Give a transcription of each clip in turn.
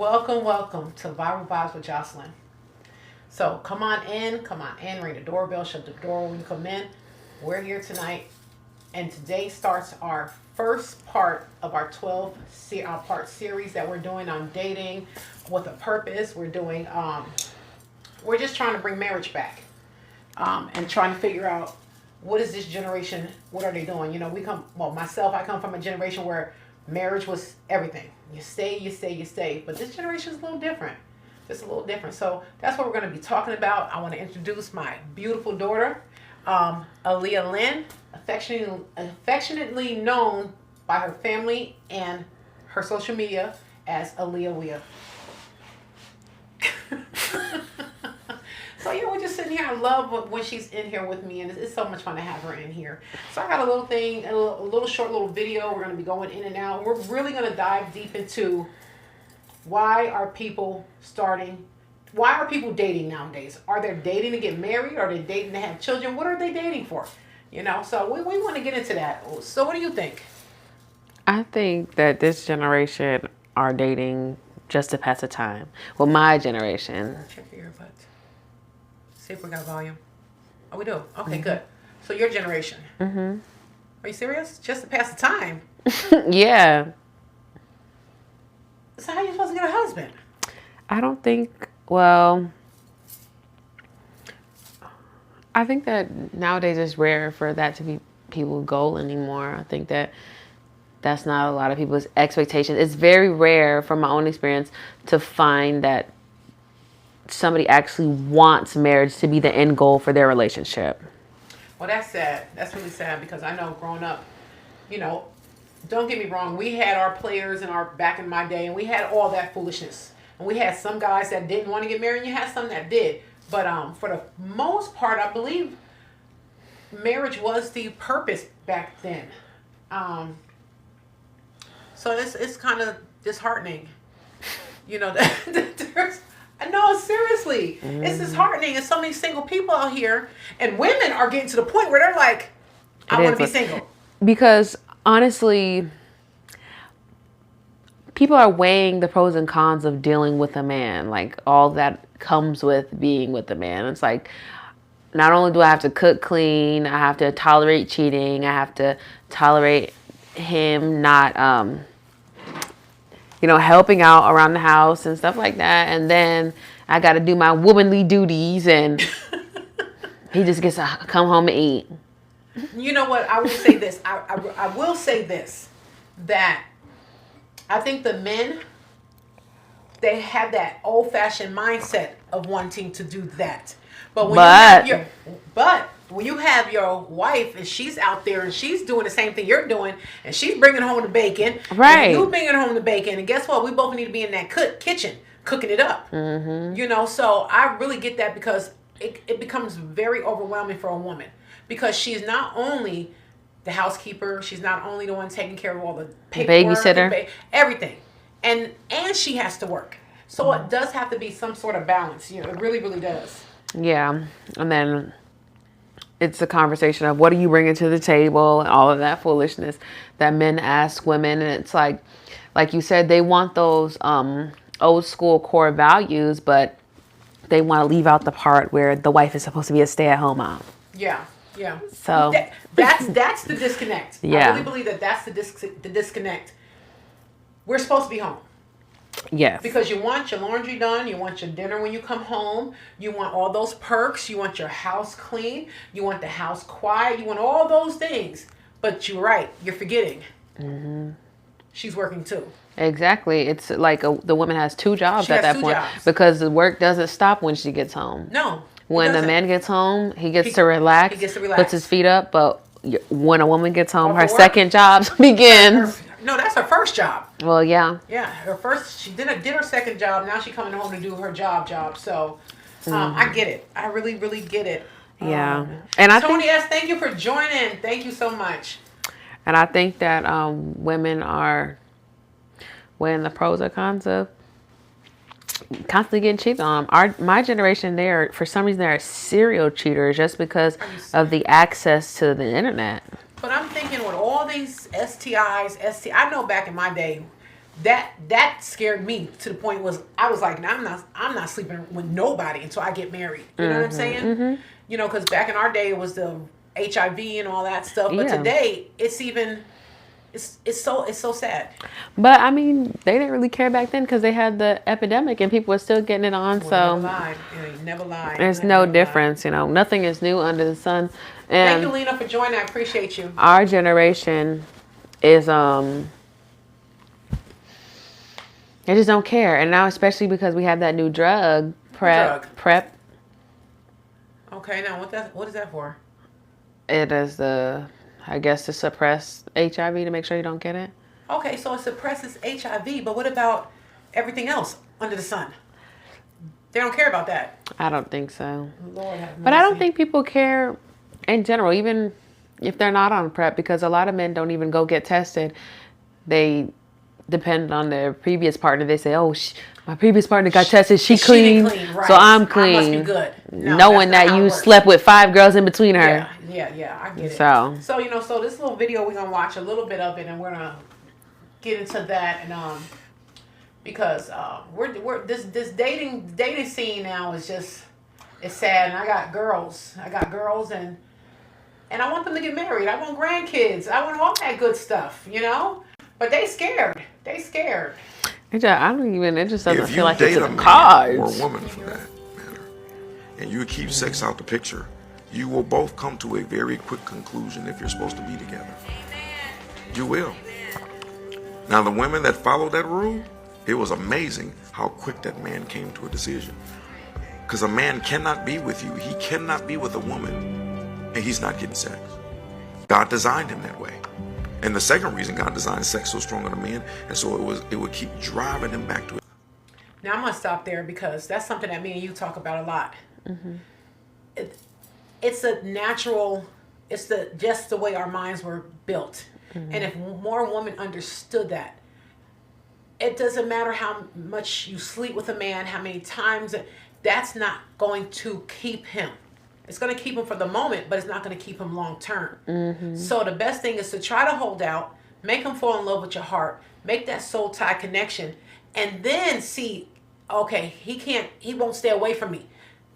Welcome to Viral Vibes with Jocelyn. So come on in, ring the doorbell, shut the door when you come in. We're here tonight, and today starts our first part of our 12 part series that we're doing on dating with a purpose. We're just trying to bring marriage back, and trying to figure out what is this generation, what are they doing? I come from a generation where marriage was everything. You stay, you stay, you stay. But this generation is a little different. Just a little different. So that's what we're going to be talking about. I want to introduce my beautiful daughter, Aaliyah Lynn, affectionately known by her family and her social media as Aaliyah Weah. So we're just sitting here. I love when she's in here with me, and it's so much fun to have her in here. So I got a little thing, a little short little video. We're going to be going in and out. We're really going to dive deep into why are people dating nowadays? Are they dating to get married? Are they dating to have children? What are they dating for? So we want to get into that. So what do you think? I think that this generation are dating just to pass the time. Well, my generation. Check your earbuds. See if we got volume. Oh, we do. Okay, good. So your generation. Mm-hmm. Are you serious? Just to pass the time? Yeah. So how are you supposed to get a husband? I think that nowadays it's rare for that to be people's goal anymore. I think that that's not a lot of people's expectations. It's very rare, from my own experience, to find that somebody actually wants marriage to be the end goal for their relationship. Well, that's sad. That's really sad because I know growing up, don't get me wrong, we had our players back in my day, and we had all that foolishness. And we had some guys that didn't want to get married, and you had some that did. But for the most part, I believe marriage was the purpose back then. So it's kind of disheartening. No, seriously. It's disheartening. There's so many single people out here, and women are getting to the point where they're like, I want to be single. Because honestly, people are weighing the pros and cons of dealing with a man, like all that comes with being with a man. It's like, not only do I have to cook clean, I have to tolerate cheating, I have to tolerate him not helping out around the house and stuff like that. And then I got to do my womanly duties, and he just gets to come home and eat. You know what? I will say this. I will say this, that I think the men, they have that old-fashioned mindset of wanting to do that. But when you have your wife and she's out there and she's doing the same thing you're doing, and she's bringing home the bacon, right? And you bringing home the bacon, and guess what? We both need to be in that kitchen cooking it up. Mm-hmm. So I really get that, because it becomes very overwhelming for a woman, because she's not only the housekeeper, she's not only the one taking care of all the paperwork, babysitter, everything, and she has to work. So it does have to be some sort of balance. It really, really does. Yeah, and then it's a conversation of what are you bringing to the table and all of that foolishness that men ask women. And it's like you said, they want those old school core values, but they want to leave out the part where the wife is supposed to be a stay-at-home mom. Yeah. So that's the disconnect. Yeah. I really believe that's the disconnect. We're supposed to be home. Yes. Because you want your laundry done, you want your dinner when you come home, you want all those perks, you want your house clean, you want the house quiet, you want all those things. But you're right, you're forgetting. Mm-hmm. She's working too. Exactly. It's like the woman has two jobs at that point, because the work doesn't stop when she gets home. No. When the man gets home, he gets to relax, puts his feet up. But when a woman gets home, her second job begins. No, that's her first job. Well, yeah. Yeah, she did her second job. Now she's coming home to do her job. So I get it. I really, really get it. Yeah. And Tony S., thank you for joining. Thank you so much. And I think that women are weighing the pros or cons of constantly getting cheated on. My generation, for some reason, they're serial cheaters just because of the access to the internet. But I'm thinking with all these STIs, I know back in my day, that scared me to the point was I was like, nah, I'm not sleeping with nobody until I get married. You know what I'm saying? You know, because back in our day it was the HIV and all that stuff, but today it's even it's so sad. But I mean, they didn't really care back then because they had the epidemic and people were still getting it on. So never lied. There's no difference, you know. Nothing is new under the sun. And thank you, Lena, for joining. I appreciate you. Our generation is they just don't care, and now especially because we have that new drug PrEP. Okay, now what is that for? It is I guess to suppress HIV to make sure you don't get it. Okay, so it suppresses HIV, but what about everything else under the sun? They don't care about that. I don't think so. Lord have mercy. But I don't think people care in general, even if they're not on PrEP, because a lot of men don't even go get tested. They depend on their previous partner. They say, "Oh, my previous partner got tested. She clean, right. So I'm clean." I must be good. No, knowing that you slept with 5 girls in between her. Yeah, I get it. So you know, so this little video we're gonna watch a little bit of it, and we're gonna get into that, and because we're this dating scene now is just it's sad, and I got girls, and I want them to get married. I want grandkids. I want all that good stuff, you know. But they scared. I don't even. It just doesn't feel like it's in the cards. Or a woman, for that matter, and you keep sex out the picture, you will both come to a very quick conclusion if you're supposed to be together. You will. Now, the women that followed that rule, it was amazing how quick that man came to a decision. Because a man cannot be with you. He cannot be with a woman, and he's not getting sex. God designed him that way. And the second reason God designed sex so strong on a man, and so it would keep driving him back to it. Now I'm gonna stop there because that's something that me and you talk about a lot. It's a natural. It's just the way our minds were built. And if more women understood that, it doesn't matter how much you sleep with a man, how many times, that's not going to keep him. It's going to keep him for the moment, but it's not going to keep him long term. So the best thing is to try to hold out, make him fall in love with your heart, make that soul tie connection, and then see, okay, he won't stay away from me.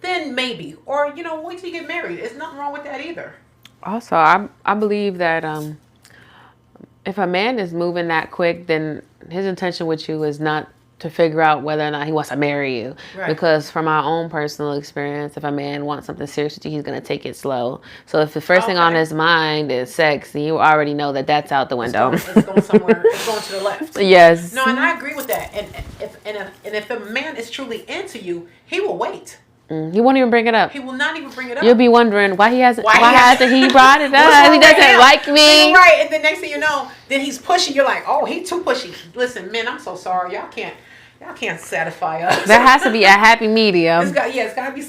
Then maybe, or wait till you get married. There's nothing wrong with that either. Also, I believe that if a man is moving that quick, then his intention with you is not to figure out whether or not he wants to marry you. Right. Because from our own personal experience, if a man wants something serious with you, he's going to take it slow. So if the first thing on his mind is sex, then you already know that that's out the window. It's going somewhere. It's going to the left. Yes. No, and I agree with that. And if a man is truly into you, he will wait. He won't even bring it up. He will not even bring it up. You'll be wondering why hasn't he brought it up? He doesn't like me. Right, and the next thing you know, then he's pushing. You're like, oh, he's too pushy. Listen, men, I'm so sorry. Y'all can't satisfy us. There has to be a happy medium. It's got to be,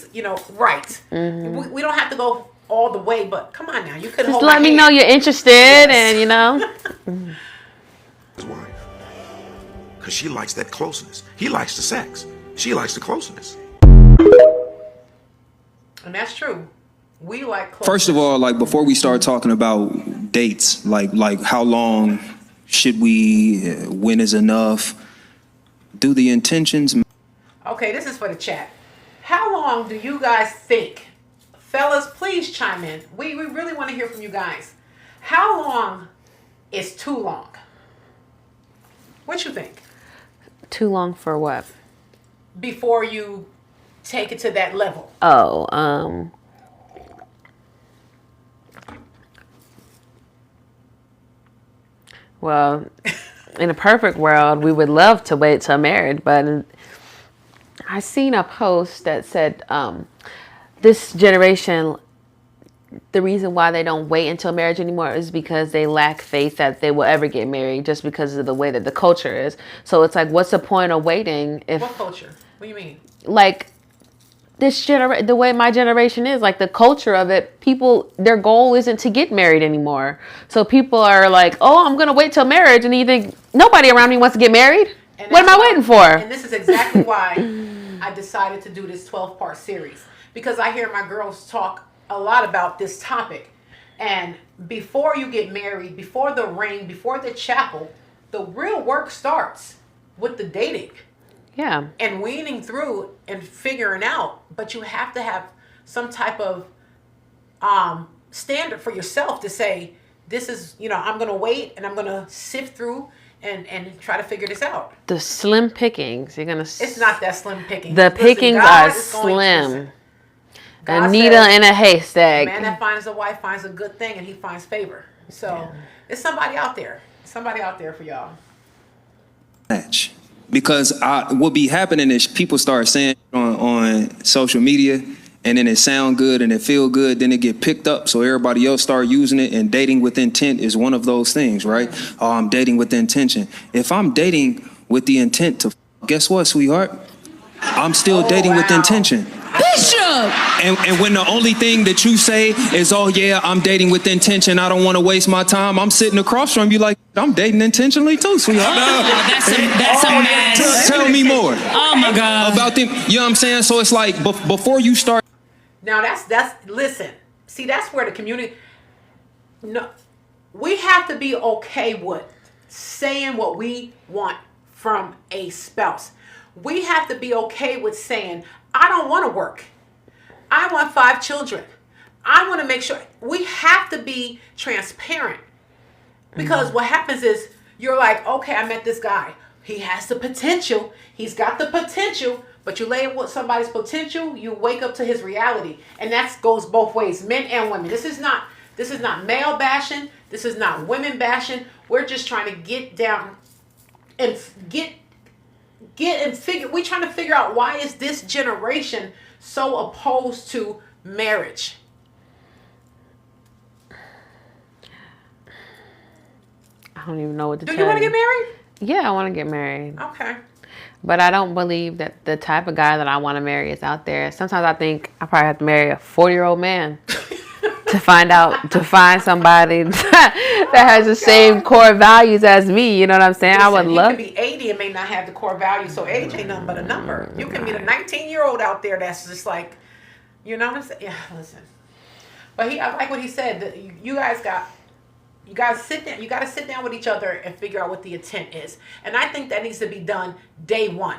right. We don't have to go all the way, but come on now, you could just let me know you're interested, and His wife, because she likes that closeness. He likes the sex. She likes the closeness. And that's true. We like closeness. First of all, before we start talking about dates, like how long should we, when is enough, do the intentions. Okay, this is for the chat. How long do you guys think? Fellas, please chime in. We really want to hear from you guys. How long is too long? What you think? Too long for what? Before you take it to that level. Well, in a perfect world, we would love to wait till married, but I seen a post that said this generation, the reason why they don't wait until marriage anymore is because they lack faith that they will ever get married, just because of the way that the culture is. So it's like, what's the point of waiting if... What culture? What do you mean? The way my generation is, the culture of it, people, their goal isn't to get married anymore. So people are like, oh, I'm going to wait till marriage. And you think, nobody around me wants to get married. What am I waiting for? And this is exactly why I decided to do this 12-part series. Because I hear my girls talk a lot about this topic. And before you get married, before the ring, before the chapel, the real work starts. with the dating. Yeah. And weaning through and figuring out, but you have to have some type of standard for yourself to say, this is, I'm going to wait and I'm going to sift through and try to figure this out. The slim pickings. You're going to... It's not that slim pickings. The Listen, pickings God are is going to slim. listen. God A needle says, in a "The haystack. man that finds a wife finds a good thing and he finds favor." So it's somebody out there. Somebody out there for y'all. Match. Because what be happening is people start saying on social media, and then it sound good and it feel good, then it get picked up, so everybody else start using it. And dating with intent is one of those things, right? Oh, I'm dating with intention. If I'm dating with the intent to, guess what, sweetheart? I'm still dating with intention. Bishop! And when the only thing that you say is, oh yeah, I'm dating with intention, I don't want to waste my time, I'm sitting across from you like, I'm dating intentionally too, sweetheart. Oh, that's a mess. Tell me more. Oh my God. About them, you know what I'm saying? So it's like, before you start. Now listen. See, that's where the community. No, we have to be okay with saying what we want from a spouse. We have to be okay with saying, I don't want to work. I want 5 children. I want to make sure. We have to be transparent. Because what happens is you're like, okay, I met this guy. He has the potential. He's got the potential. But you lay with somebody's potential, you wake up to his reality. And that goes both ways, men and women. This is not male bashing. This is not women bashing. We're just trying to get down and we're trying to figure out, why is this generation so opposed to marriage? I don't even know what to tell you. Do you want to get married? Yeah, I want to get married. Okay. But I don't believe that the type of guy that I want to marry is out there. Sometimes I think I probably have to marry a 40-year-old man to find somebody that has the same core values as me. You know what I'm saying? Listen, I would love. You can be 80 and may not have the core values, so age ain't nothing but a number. You can be the 19-year-old out there that's just like, you know what I'm saying? Yeah, listen. But I like what he said. That you guys sit down. You got to sit down with each other and figure out what the intent is. And I think that needs to be done day 1,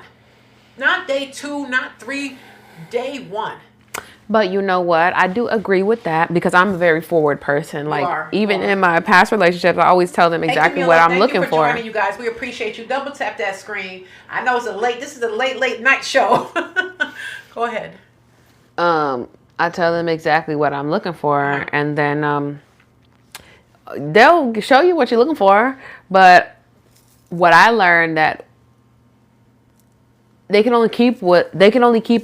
not day 2, not 3, day 1. But you know what? I do agree with that, because I'm a very forward person. Like, even in my past relationships, I always tell them exactly what I'm looking for. Thank you for joining, you guys. We appreciate you. Double tap that screen. I know this is a late night show. Go ahead. I tell them exactly what I'm looking for, and then they'll show you what you're looking for. But what I learned, that they can only keep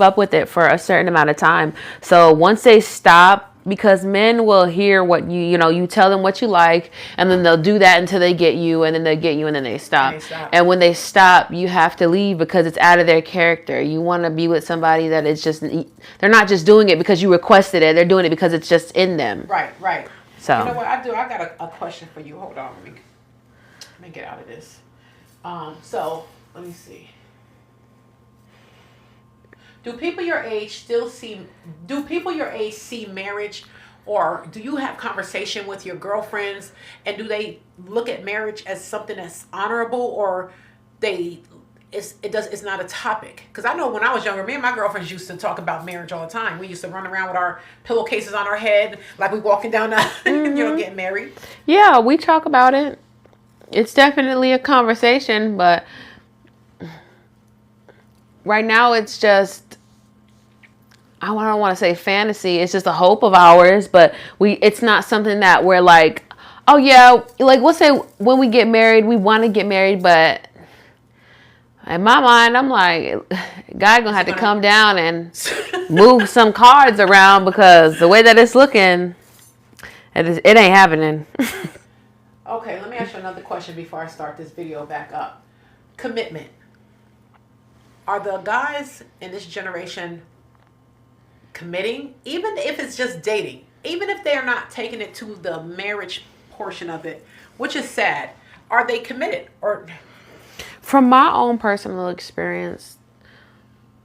up with it for a certain amount of time. So once they stop, because men will hear what you tell them what you like, and then they'll do that until they get you, and then they get you, and then they stop. And when they stop, you have to leave, because it's out of their character. You want to be with somebody that is just, they're not just doing it because you requested it. They're doing it because it's just in them. Right. So you know what I do? I got a question for you. Hold on, let me get out of this. So let me see. Do people your age see marriage, or do you have conversation with your girlfriends, and do they look at marriage as something that's honorable, or it's not a topic? Because I know when I was younger, me and my girlfriends used to talk about marriage all the time. We used to run around with our pillowcases on our head like we walking down the getting married. Yeah, we talk about it. It's definitely a conversation, but right now it's just, I don't want to say fantasy. It's just a hope of ours, but it's not something that we're like, oh yeah, like we'll say when we get married, we want to get married, but in my mind, I'm like, God gonna have to come down and move some cards around, because the way that it's looking, it ain't happening. Okay, let me ask you another question before I start this video back up. Commitment. Are the guys in this generation committing, even if it's just dating, even if they're not taking it to the marriage portion of it, which is sad? Are they committed? Or from my own personal experience,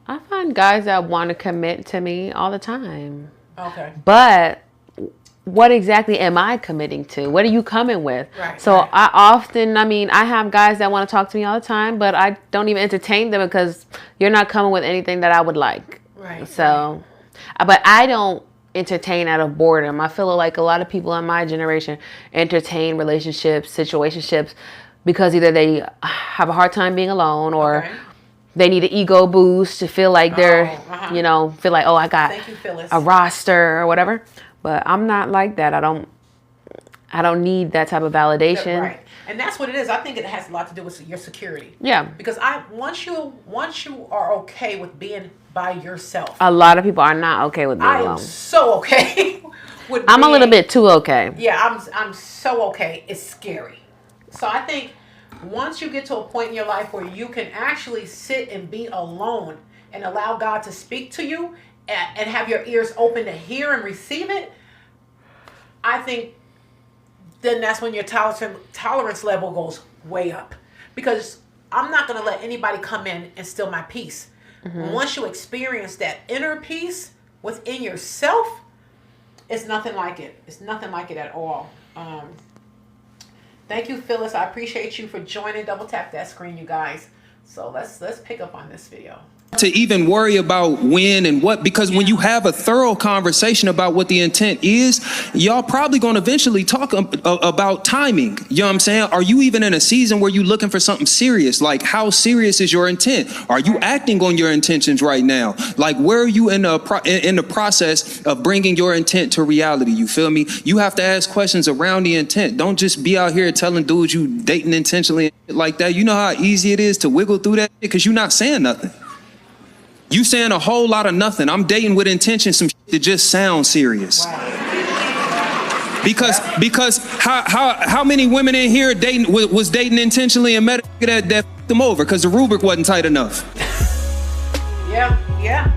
I find guys that want to commit to me all the time. Okay. But what exactly am I committing to? What are you coming with? Right, So right. I have guys that want to talk to me all the time, but I don't even entertain them because you're not coming with anything that I would like. Right. So, but I don't entertain out of boredom. I feel like a lot of people in my generation entertain relationships, situationships, because either they have a hard time being alone or Okay. they need an ego boost to feel like they're, feel like, oh, I got Thank you, Phyllis. a roster or whatever. But I'm not like that. I don't need that type of validation. Right. And that's what it is. I think it has a lot to do with your security. Yeah. Because once you are okay with being by yourself. A lot of people are not okay with being I alone. am so okay with I'm being, a little bit too okay. Yeah, I'm so okay. It's scary. So I think once you get to a point in your life where you can actually sit and be alone and allow God to speak to you and have your ears open to hear and receive it, I think then that's when your tolerance level goes way up. Because I'm not going to let anybody come in and steal my peace. Mm-hmm. Once you experience that inner peace within yourself, it's nothing like it. It's nothing like it at all. Thank you, Phyllis. I appreciate you for joining. Double tap that screen, you guys. So let's pick up on this video. To even worry about when and what, because when you have a thorough conversation about what the intent is, y'all probably going to eventually talk about timing. You know what I'm saying? Are you even in a season where you're looking for something serious? Like, how serious is your intent? Are you acting on your intentions right now? Like, where are you in the process of bringing your intent to reality? You feel me? You have to ask questions around the intent. Don't just be out here telling dudes you dating intentionally like that. You know how easy it is to wiggle through that because you're not saying nothing. You saying a whole lot of nothing. I'm dating with intention, some shit that just sounds serious. Wow. Because how many women in here was dating intentionally and met a that f***ed them over because the rubric wasn't tight enough? Yeah.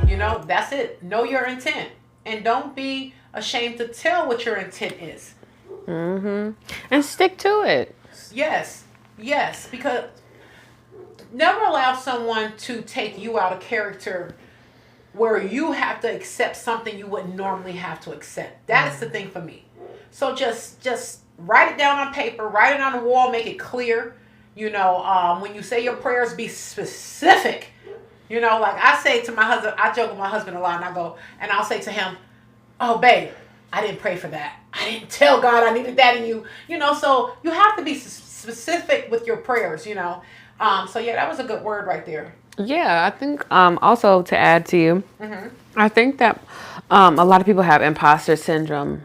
You know, that's it. Know your intent. And don't be ashamed to tell what your intent is. Mm-hmm. And stick to it. Yes. Because never allow someone to take you out of character where you have to accept something you wouldn't normally have to accept. That is the thing for me. So just write it down on paper, write it on the wall, make it clear. You know, when you say your prayers, be specific. You know, like I say to my husband, I joke with my husband a lot, and I'll say to him, "Oh, babe, I didn't pray for that. I didn't tell God I needed that in you." You know, so you have to be specific with your prayers, you know. So yeah, that was a good word right there. Yeah, I think also to add to you, I think that a lot of people have imposter syndrome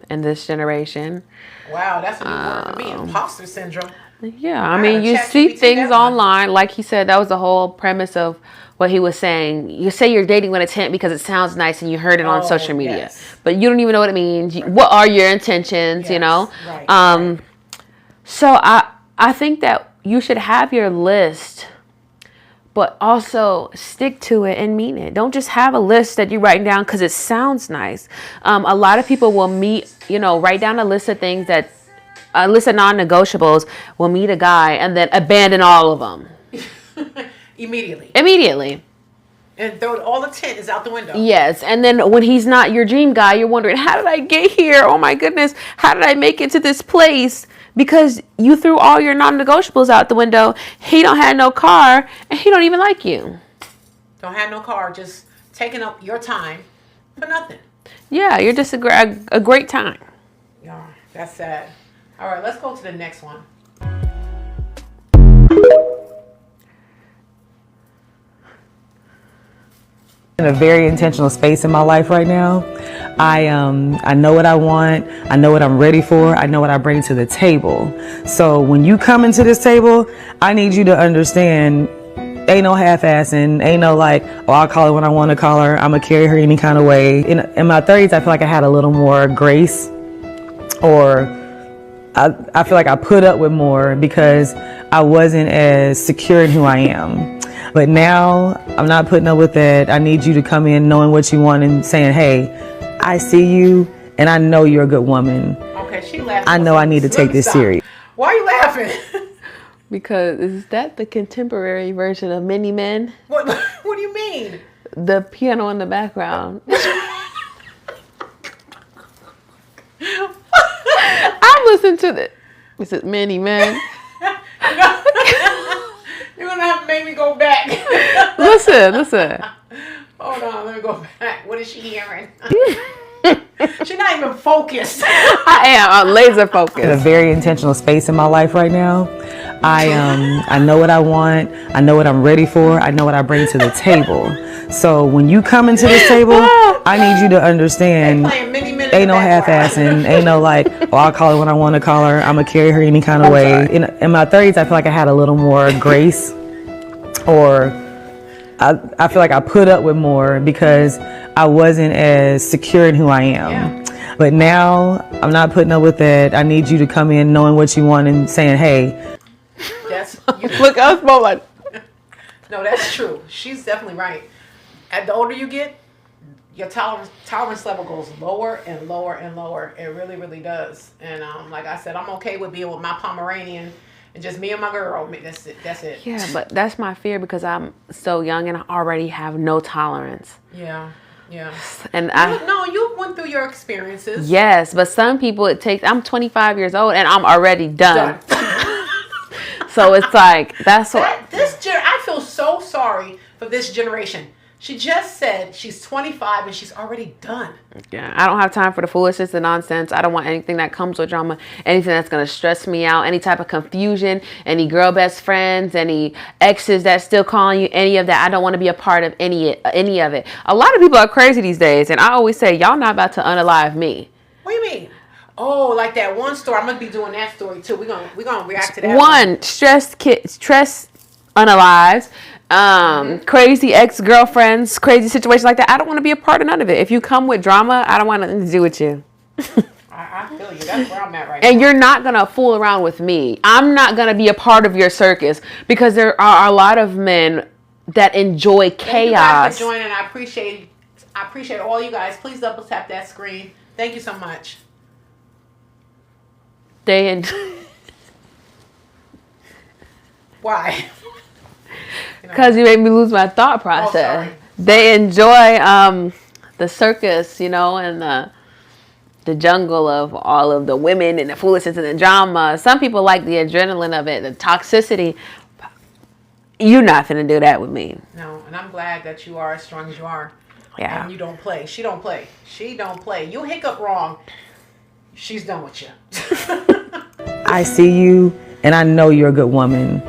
in this generation. Wow, that's a new word for me, imposter syndrome. Yeah, I mean, you see things online, like he said, that was the whole premise of what he was saying. You say you're dating with intent because it sounds nice and you heard it on social media, yes. but you don't even know what it means. What are your intentions, you know? Right. So I think that you should have your list, but also stick to it and mean it. Don't just have a list that you're writing down because it sounds nice. A lot of people will write down a list of things a list of non-negotiables, will meet a guy and then abandon all of them. Immediately. And throw all the tent is out the window. Yes, and then when he's not your dream guy, you're wondering, how did I get here? Oh my goodness, how did I make it to this place? Because you threw all your non-negotiables out the window. He don't have no car, and he don't even like you. Don't have no car, just taking up your time for nothing. Yeah, you're just a great time. Yeah, that's sad. All right, let's go to the next one. In a very intentional space in my life right now. I know what I want. I know what I'm ready for. I know what I bring to the table. So when you come into this table, I need you to understand, ain't no half-assing. Ain't no like, oh, I'll call her when I want to call her. I'm gonna carry her any kind of way. In my 30s, I feel like I had a little more grace, or I feel like I put up with more because I wasn't as secure in who I am. But now I'm not putting up with that. I need you to come in knowing what you want and saying, hey, I see you and I know you're a good woman. Okay, she laughing. I know I need to take this serious. Why are you laughing? Because is that the contemporary version of Many Men? What do you mean? The piano in the background. I'm listening to the. Is it many men? You're gonna have to make me go back. Listen. Hold on, let me go back. What is she hearing? She's not even focused. I am. I'm laser focused. In a very intentional space in my life right now. I know what I want. I know what I'm ready for. I know what I bring to the table. So when you come into this table, I need you to understand. Ain't no half-assing. Ain't no like, oh, I'll call her when I want to call her. I'm gonna carry her any kind of way. In my 30s, I feel like I had a little more grace, or I feel like I put up with more because I wasn't as secure in who I am. Yeah. But now I'm not putting up with that. I need you to come in knowing what you want and saying, hey. That's you. Look, I was both like. No, that's true. She's definitely right. At the older you get, your tolerance level goes lower and lower and lower. It really, really does. And like I said, I'm okay with being with my Pomeranian and just me and my girl. That's it. That's it. Yeah, but that's my fear because I'm so young and I already have no tolerance. Yeah. Yeah. And you went through your experiences. Yes, but some people I'm 25 years old and I'm already done. So it's like I feel so sorry for this generation. She just said she's 25 and she's already done. Yeah, I don't have time for the foolishness, the nonsense. I don't want anything that comes with drama, anything that's going to stress me out, any type of confusion, any girl best friends, any exes that still calling you, any of that. I don't want to be a part of any of it. A lot of people are crazy these days, and I always say, y'all not about to unalive me. What do you mean? Oh, like that one story. I'm gonna be doing that story too. We're gonna react to that. Stress unalives. Crazy ex-girlfriends, crazy situations like that. I don't want to be a part of none of it. If you come with drama, I don't want nothing to do with you. I feel you. That's where I'm at right now. And you're not going to fool around with me. I'm not going to be a part of your circus because there are a lot of men that enjoy chaos. Thank you guys for joining. I appreciate all you guys. Please double tap that screen. Thank you so much. Why? Because you made me lose my thought process. They enjoy the circus, and the jungle of all of the women and the foolishness and the drama. Some people like the adrenaline of it, the toxicity. You're not finna do that with me. No, and I'm glad that you are as strong as you are. Yeah. And you don't play. She don't play. She don't play. You hiccup wrong, she's done with you. I see you, and I know you're a good woman.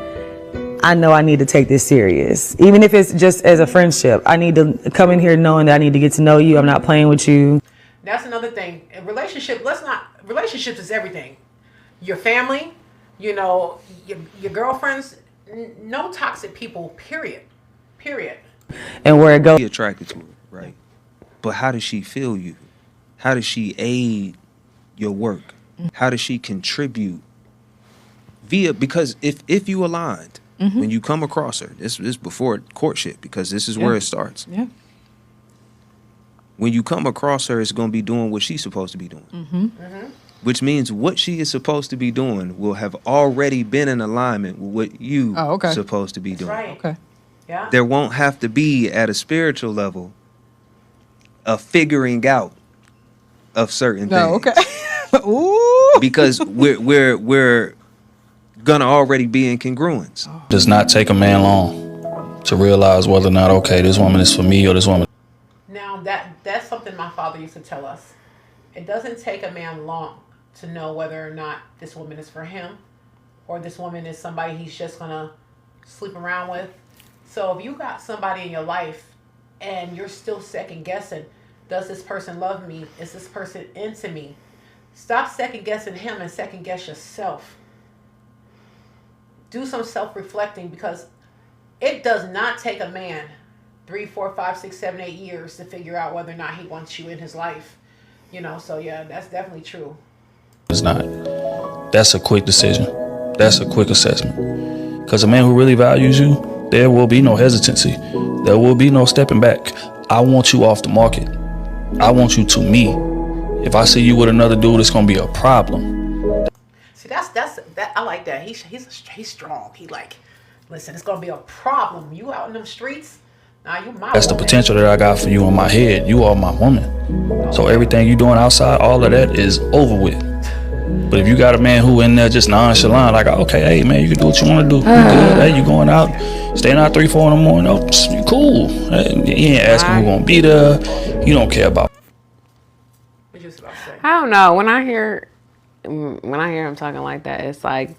I know I need to take this serious. Even if it's just as a friendship, I need to come in here knowing that I need to get to know you. I'm not playing with you. That's another thing. In relationships is everything. Your family, your girlfriends, no toxic people, period. And where it goes. Be attracted to her, right? But how does she feel you? How does she aid your work? How does she contribute because if you aligned, when you come across her, this is before courtship because this is where it starts. Yeah. When you come across her, it's going to be doing what she's supposed to be doing. Which means what she is supposed to be doing will have already been in alignment with what you supposed to be doing. Right. Okay. Yeah. There won't have to be at a spiritual level a figuring out of certain things. Ooh. Because we're gonna already be in congruence. Does not take a man long to realize whether or not, okay, this woman is for me or this woman. Now that's something my father used to tell us. It doesn't take a man long to know whether or not this woman is for him or this woman is somebody he's just gonna sleep around with. So if you got somebody in your life and you're still second guessing, does this person love me? Is this person into me? Stop second guessing him and second guess yourself. Do some self-reflecting because it does not take a man 3, 4, 5, 6, 7, 8 years to figure out whether or not he wants you in his life. So yeah, that's definitely true. It's not. That's a quick decision. That's a quick assessment. Because a man who really values you, there will be no hesitancy. There will be no stepping back. I want you off the market. I want you to me. If I see you with another dude, it's gonna be a problem. See, that I like that. He's strong. He like, listen, it's gonna be a problem. You out in them streets, you my That's the woman. potential that I got for you in my head. You are my woman. So everything you doing outside, all of that is over with. But if you got a man who in there just nonchalant, like, okay, hey man, you can do what you want to do. You good? Hey, you going out, staying out 3, 4 in the morning? Oh, you cool. Hey, you ain't asking who gonna be there. You don't care about. I don't know. When I hear him talking like that, it's like,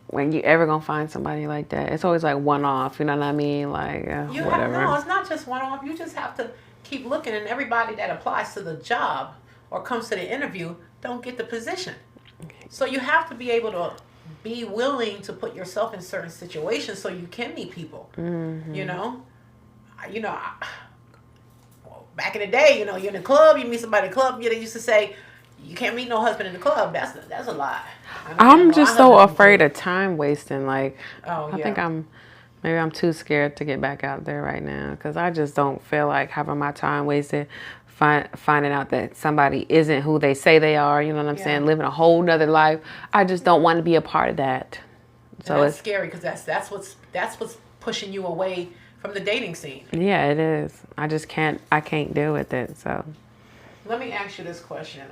when you ever gonna find somebody like that, it's always like one off. You know what I mean? Like whatever. No, it's not just one off. You just have to keep looking, and everybody that applies to the job or comes to the interview don't get the position. So you have to be able to be willing to put yourself in certain situations so you can meet people. Mm-hmm. You know, back in the day, you're in the club, you meet somebody in the club. They used to say, you can't meet no husband in the club. That's a lie. I'm just so afraid of time wasting. Like, I think maybe I'm too scared to get back out there right now, because I just don't feel like having my time wasted finding out that somebody isn't who they say they are. You know what I'm saying? Living a whole nother life. I just don't want to be a part of that. So it's scary, because that's what's pushing you away from the dating scene. Yeah, it is. I can't deal with it. So let me ask you this question.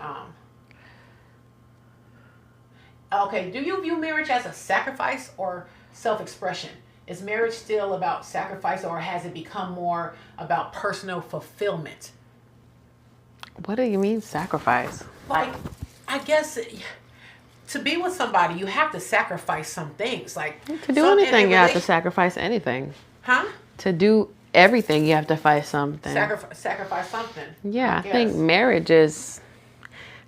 Okay, do you view marriage as a sacrifice or self-expression? Is marriage still about sacrifice, or has it become more about personal fulfillment? What do you mean sacrifice? Like, I guess to be with somebody, you have to sacrifice some things. Like, to do anything, you have to sacrifice anything. Huh? To do everything, you have to fight something. Sacrifice something. Yeah, I think marriage is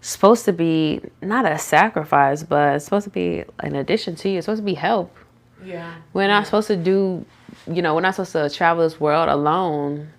supposed to be not a sacrifice, but it's supposed to be an addition to you. It's supposed to be help. Yeah. We're not supposed to we're not supposed to travel this world alone.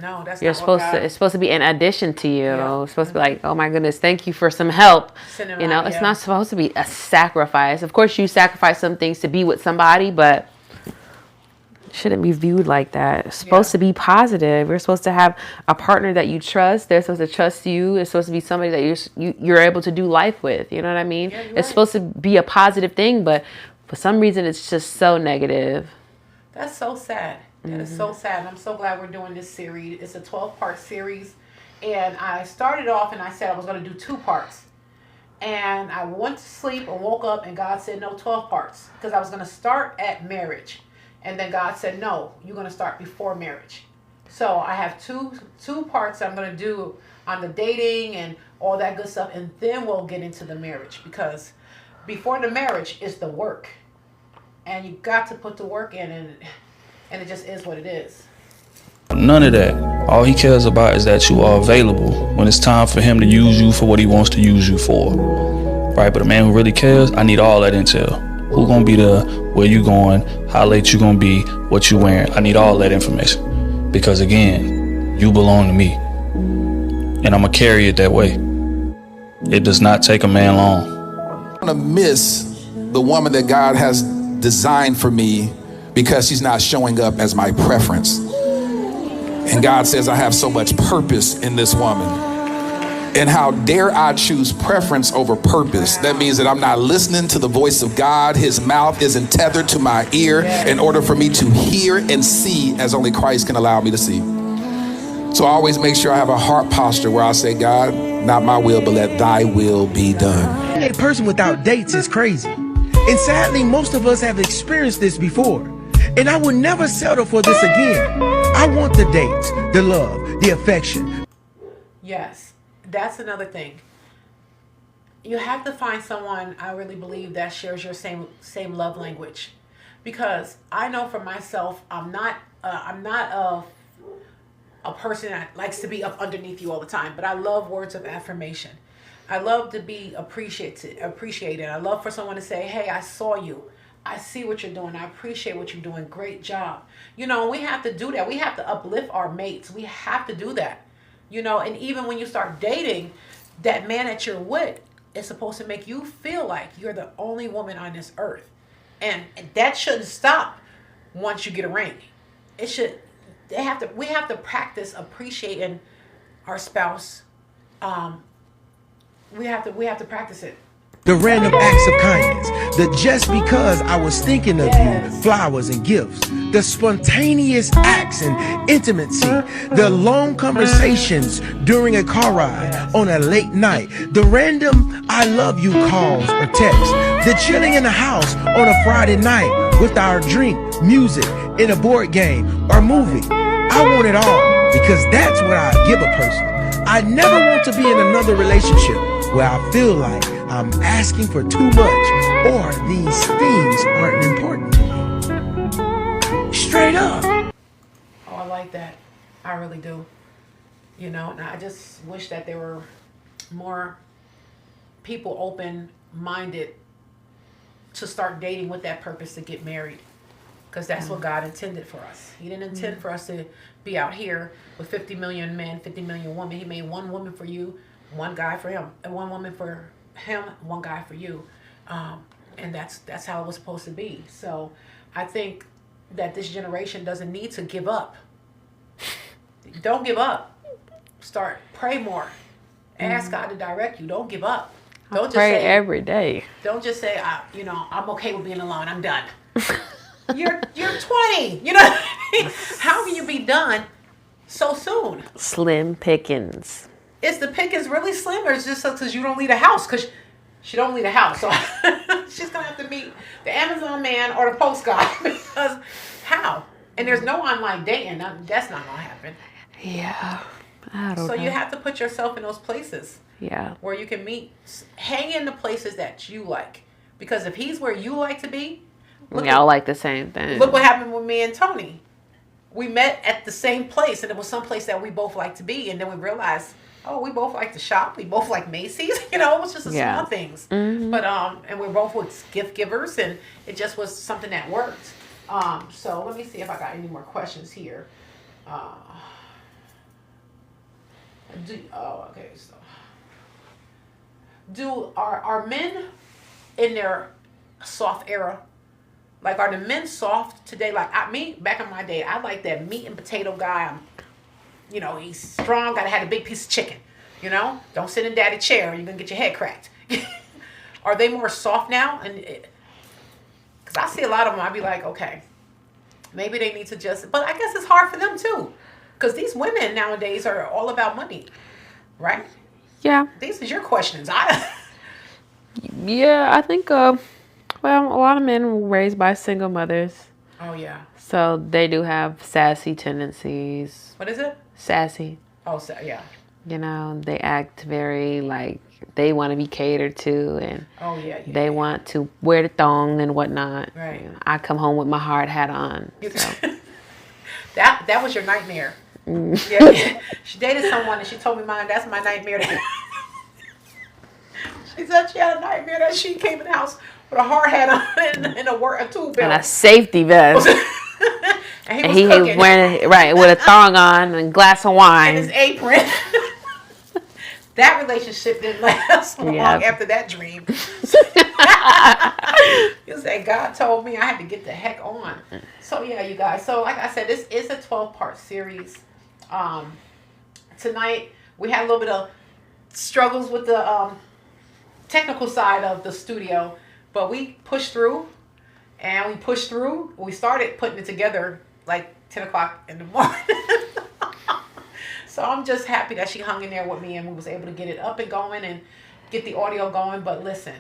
No, that's You're not supposed what to. It's supposed to be an addition to you. Yeah. It's supposed to be like, oh my goodness, thank you for some help. Cinema, It's not supposed to be a sacrifice. Of course, you sacrifice some things to be with somebody, but it shouldn't be viewed like that. It's supposed to be positive. You're supposed to have a partner that you trust. They're supposed to trust you. It's supposed to be somebody that you're able to do life with. You know what I mean? Yeah, it's supposed to be a positive thing, but for some reason, it's just so negative. That's so sad. That is so sad. And I'm so glad we're doing this series. It's a 12-part series. And I started off and I said I was going to do 2 parts. And I went to sleep and woke up and God said, no, 12 parts. Because I was going to start at marriage. And then God said, no, you're going to start before marriage. So I have two parts I'm going to do on the dating and all that good stuff. And then we'll get into the marriage. Because before the marriage is the work. And you got to put the work in, and it just is what it is. None of that. All he cares about is that you are available when it's time for him to use you for what he wants to use you for. Right? But a man who really cares, I need all that intel. Who gonna be there? Where you going? How late you gonna be? What you wearing? I need all that information. Because again, you belong to me. And I'm gonna carry it that way. It does not take a man long. I'm gonna miss the woman that God has designed for me because she's not showing up as my preference. And God says I have so much purpose in this woman. And how dare I choose preference over purpose? That means that I'm not listening to the voice of God. His mouth isn't tethered to my ear in order for me to hear and see as only Christ can allow me to see. So I always make sure I have a heart posture where I say, God, not my will, but let thy will be done. A person without dates is crazy. And sadly, most of us have experienced this before. And I will never settle for this again. I want the dates, the love, the affection. Yes, that's another thing. You have to find someone, I really believe, that shares your same love language. Because I know for myself, I'm not a person that likes to be up underneath you all the time. But I love words of affirmation. I love to be appreciated. I love for someone to say, hey, I saw you. I see what you're doing. I appreciate what you're doing. Great job. We have to do that. We have to uplift our mates. We have to do that. And even when you start dating, that man that you're with is supposed to make you feel like you're the only woman on this earth. And that shouldn't stop once you get a ring. It should. We have to practice appreciating our spouse. We have to practice it. the random acts of kindness, the just because I was thinking of you, flowers and gifts, the spontaneous acts and intimacy, the long conversations during a car ride on a late night, the random I love you calls or texts, the chilling in the house on a Friday night with our drink, music, in a board game or movie. I want it all because that's what I give a person. I never want to be in another relationship where I feel like I'm asking for too much or these things aren't important to me. Straight up. Oh, I like that. I really do. You know, and I just wish that there were more people open-minded to start dating with that purpose to get married. Because that's what God intended for us. He didn't intend for us to be out here with 50 million men, 50 million women. He made one woman for you, one guy for him, and one woman for him, one guy for you. And that's how it was supposed to be. So I think that this generation doesn't need to give up. Don't give up. Pray more. Ask God to direct you. Don't give up. Don't just Pray say every day. Don't just say, I'm okay with being alone. I'm done. You're 20. You know what I mean? How can you be done so soon? Slim pickings. Is the pickings really slim, or is it just because you don't leave the house? Because she don't leave the house, so she's gonna have to meet the Amazon man or the post guy. Because how? And there's no online dating. That's not gonna happen. Yeah, I don't know. So you have to put yourself in those places. Yeah. Where you can meet, hang in the places that you like. Because if he's where you like to be, Y'all like the same thing. Look what happened with me and Tony. We met at the same place, and it was some place that we both like to be, and then we realized, oh, we both like to shop. We both like Macy's. You know, it was just the small things. Mm-hmm. But and we're both gift givers, and it just was something that worked. So let me see if I got any more questions here. Okay. So, are men in their soft era? Like, are the men soft today? Like, me, back in my day, I like that meat and potato guy. He's strong, gotta have a big piece of chicken. Don't sit in daddy's chair, you're gonna get your head cracked. Are they more soft now? Because I see a lot of them, I'd be like, okay, maybe they need to but I guess it's hard for them too. Because these women nowadays are all about money, right? Yeah. These are your questions. Yeah, I think, well, a lot of men were raised by single mothers. Oh, yeah. So they do have sassy tendencies. What is it? Sassy. Oh, yeah. They act very like they want to be catered to, and they want to wear the thong and whatnot. Right. I come home with my hard hat on. So. That was your nightmare. Yeah. She dated someone and she told me mine. That's my nightmare. She said she had a nightmare that she came in the house with a hard hat on and a tool belt. And a safety vest. and he was wearing it, with a thong on and a glass of wine. And his apron. That relationship didn't last long after that dream. You say, God told me I had to get the heck on. So, yeah, you guys. So, like I said, this is a 12-part series. Tonight, we had a little bit of struggles with the technical side of the studio. But we pushed through. And we pushed through. We started putting it together like 10 o'clock in the morning. So I'm just happy that she hung in there with me and we was able to get it up and going and get the audio going. But listen,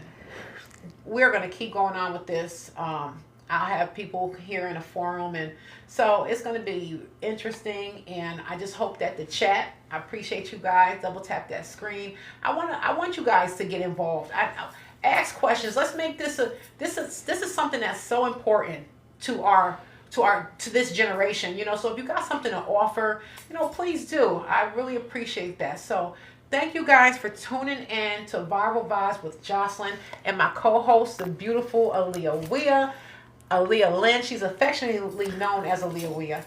we're going to keep going on with this. I'll have people here in a forum. And so it's going to be interesting. And I just hope that the chat, I appreciate you guys. Double tap that screen. I want you guys to get involved. Ask questions. Let's make this this is something that's so important to this generation. So if you got something to offer, please do. I really appreciate that. So thank you guys for tuning in to Viral Vibes with Jocelyn and my co-host, the beautiful Aaliyah Lynn. She's affectionately known as Aaliyah.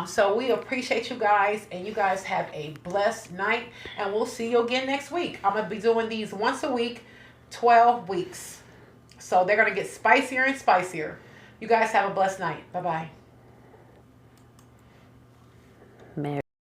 So we appreciate you guys, and you guys have a blessed night, and we'll see you again next week. I'm gonna be doing these once a week. 12 weeks. So they're going to get spicier and spicier. You guys have a blessed night. Bye-bye.